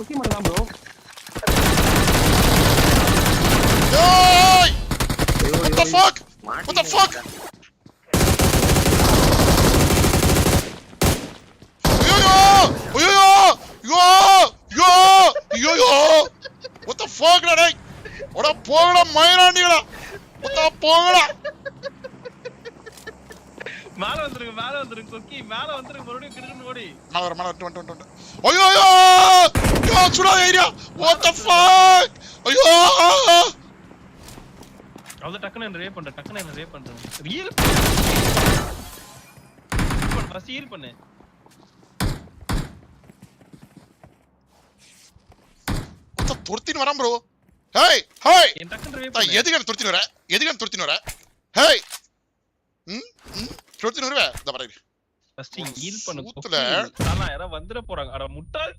கொக்கி மட்டும் தான் ப்ரோ. ஏய் what the fuck what the fuck what the fuck டா டேய் ஓட போங்கடா மயிராண்டிகளா ஒத்தா போங்கடா மேல வந்துருங்க கொக்கி மேல வந்துருங்க மறுபடியும் கிடுன்னு ஓடி மல வந்து ஐயோ யோ சுடா ஏரியா what the fuck ஐயோ அத டக்குன்னு என்ன ரேப் பண்றேன் ரீல் பண்ணு ஹீல் பண்ணு ஒத்த துரத்தின்னு வரான் ப்ரோ ஹேய் ஹேய் என் டக்குன்னு ரேப் பண்ணு எதுக்கு துரத்தின்னு வர ஹேய் துரத்தின்னு வரவே இந்த பாரு ஃபர்ஸ்ட் ஹீல் பண்ணு ஊத்துல யாரா வந்துற போறாங்க அட முட்டாள்